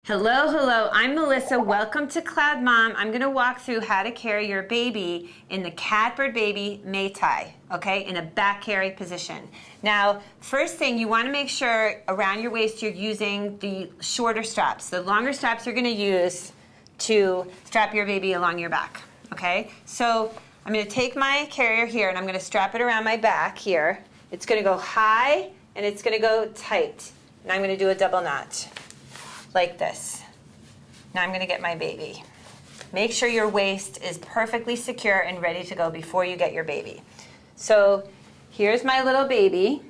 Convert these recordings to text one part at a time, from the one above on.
Hello, hello, I'm Melissa. Welcome to CloudMom. I'm gonna walk through how to carry your baby in the Catbird Baby Mei Tai, okay, in a back carry position. Now, first thing, you wanna make sure around your waist you're using the shorter straps. The longer straps you're gonna use to strap your baby along your back, okay? So I'm gonna take my carrier here and I'm gonna strap it around my back here. It's gonna go high and it's gonna go tight. And I'm gonna do a double knot. Like this. Now I'm going to get my baby. Make sure your waist is perfectly secure and ready to go before you get your baby. So here's my little baby.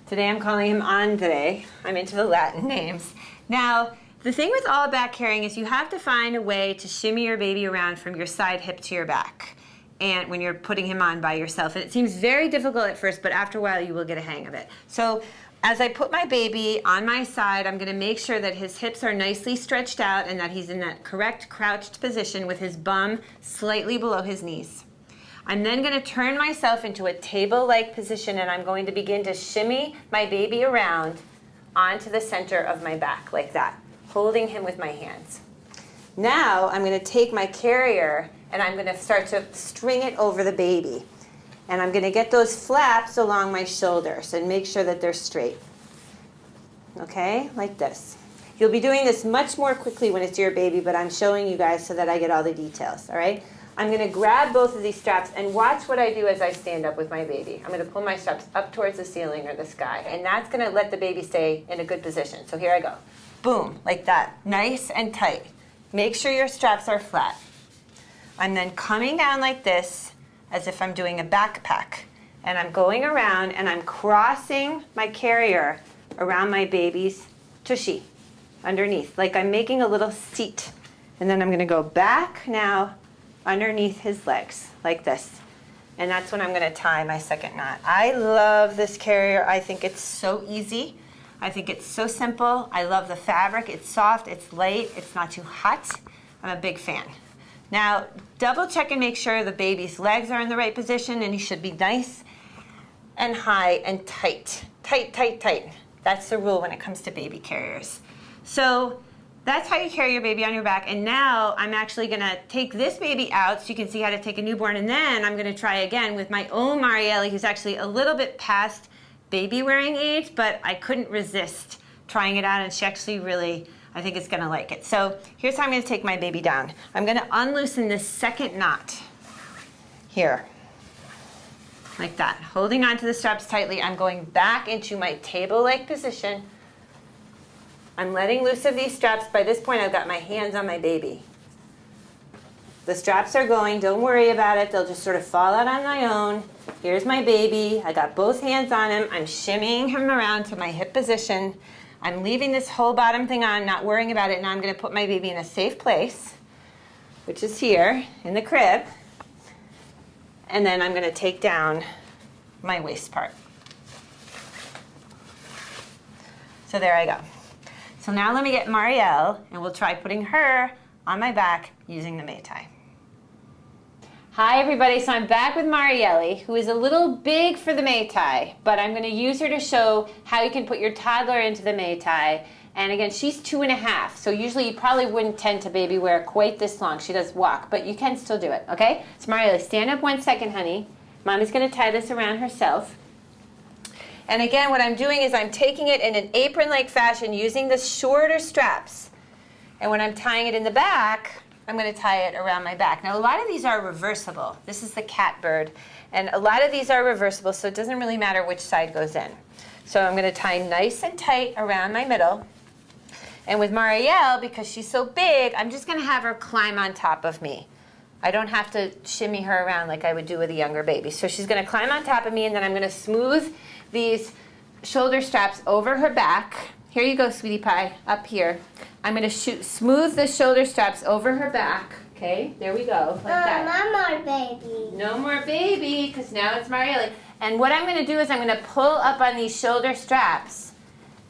Today I'm calling him Andre. I'm into the Latin names. Now, the thing with all back carrying is you have to find a way to shimmy your baby around from your side hip to your back. And when you're putting him on by yourself. And it seems very difficult at first, but after a while you will get a hang of it. So as I put my baby on my side, I'm going to make sure that his hips are nicely stretched out and that he's in that correct crouched position with his bum slightly below his knees. I'm then going to turn myself into a table-like position and I'm going to begin to shimmy my baby around onto the center of my back like that, holding him with my hands. Now I'm going to take my carrier and I'm going to start to string it over the baby. And I'm going to get those flaps along my shoulders and make sure that they're straight. Okay, like this. You'll be doing this much more quickly when it's your baby, but I'm showing you guys so that I get all the details, all right? I'm going to grab both of these straps and watch what I do as I stand up with my baby. I'm going to pull my straps up towards the ceiling or the sky, and that's going to let the baby stay in a good position. So here I go. Boom, like that. Nice and tight. Make sure your straps are flat. I'm then coming down like this, as if I'm doing a backpack. And I'm going around and I'm crossing my carrier around my baby's tushy underneath, like I'm making a little seat. And then I'm gonna go back now underneath his legs, like this. And that's when I'm gonna tie my second knot. I love this carrier. I think it's so easy. I think it's so simple. I love the fabric. It's soft, it's light, it's not too hot. I'm a big fan. Now, double check and make sure the baby's legs are in the right position and he should be nice and high and tight. Tight, tight, tight. That's the rule when it comes to baby carriers. So that's how you carry your baby on your back. And now I'm actually gonna take this baby out so you can see how to take a newborn. And then I'm gonna try again with my own Marielle, who's actually a little bit past baby wearing age, but I couldn't resist trying it out and she actually really, I think it's gonna like it. So here's how I'm gonna take my baby down. I'm gonna unloosen this second knot here, like that. Holding onto the straps tightly, I'm going back into my table-like position. I'm letting loose of these straps. By this point, I've got my hands on my baby. The straps are going, don't worry about it. They'll just sort of fall out on my own. Here's my baby. I got both hands on him. I'm shimmying him around to my hip position. I'm leaving this whole bottom thing on, not worrying about it. Now I'm going to put my baby in a safe place, which is here in the crib. And then I'm going to take down my waist part. So there I go. So now let me get Marielle, and we'll try putting her on my back using the Mei Tai. Hi everybody, so I'm back with Marielle, who is a little big for the Mei Tai, but I'm going to use her to show how you can put your toddler into the Mei Tai. And again, she's 2.5, so usually you probably wouldn't tend to baby wear quite this long. She does walk, but you can still do it, okay? So Marielle, stand up 1 second, honey. Mommy's going to tie this around herself. And again, what I'm doing is I'm taking it in an apron-like fashion using the shorter straps. And when I'm tying it in the back, I'm going to tie it around my back. Now, a lot of these are reversible. This is the Catbird. And a lot of these are reversible, so it doesn't really matter which side goes in. So I'm going to tie nice and tight around my middle. And with Marielle, because she's so big, I'm just going to have her climb on top of me. I don't have to shimmy her around like I would do with a younger baby. So she's going to climb on top of me, and then I'm going to smooth these shoulder straps over her back. Here you go, sweetie pie, up here. I'm going to smooth the shoulder straps over her back. Okay, there we go, like that. No more baby. No more baby, because now it's Marielle. And what I'm going to do is I'm going to pull up on these shoulder straps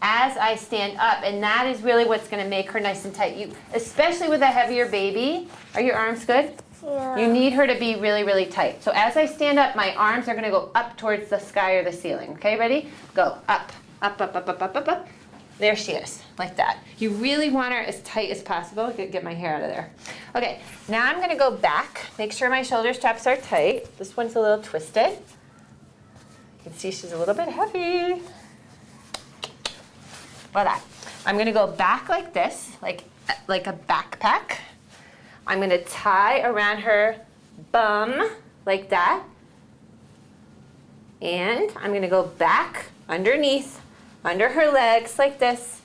as I stand up, and that is really what's going to make her nice and tight. Especially with a heavier baby. Are your arms good? Yeah. You need her to be really, really tight. So as I stand up, my arms are going to go up towards the sky or the ceiling. Okay, ready? Go up, up, up, up, up, up, up, up. There she is, like that. You really want her as tight as possible. Get my hair out of there. Okay, now I'm gonna go back. Make sure my shoulder straps are tight. This one's a little twisted. You can see she's a little bit heavy. Voila. I'm gonna go back like this, like a backpack. I'm gonna tie around her bum like that. And I'm gonna go back underneath, under her legs like this,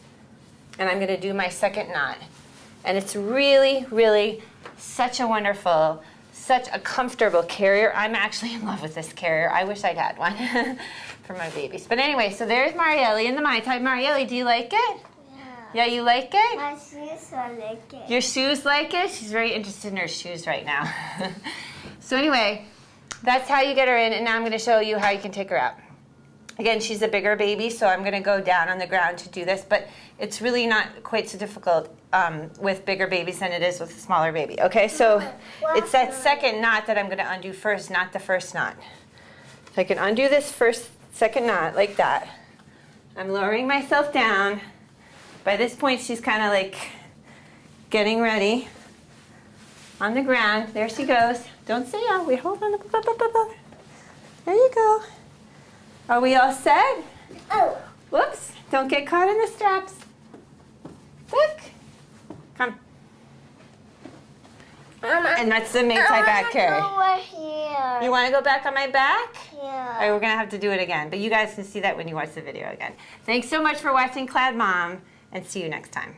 and I'm gonna do my second knot. And it's really, really such a wonderful, such a comfortable carrier. I'm actually in love with this carrier. I wish I'd had one for my babies. But anyway, so there's Marielle in the Mai Tai. Marielle, do you like it? Yeah, you like it? My shoes like it. Your shoes like it? She's very interested in her shoes right now. So anyway, that's how you get her in, and now I'm gonna show you how you can take her out. Again, she's a bigger baby, so I'm gonna go down on the ground to do this, but it's really not quite so difficult with bigger babies than it is with a smaller baby. Okay, so it's that second knot that I'm gonna undo first, not the first knot. So I can undo this second knot like that. I'm lowering myself down. By this point, she's kind of like getting ready on the ground. There she goes. Don't say oh, we hold on. There you go. Are we all set? Oh. Whoops, don't get caught in the straps. Look. Come. And that's the Mei Tai back carry. Over here. You want to go back on my back? Yeah. All right, we're going to have to do it again. But you guys can see that when you watch the video again. Thanks so much for watching CloudMom, and see you next time.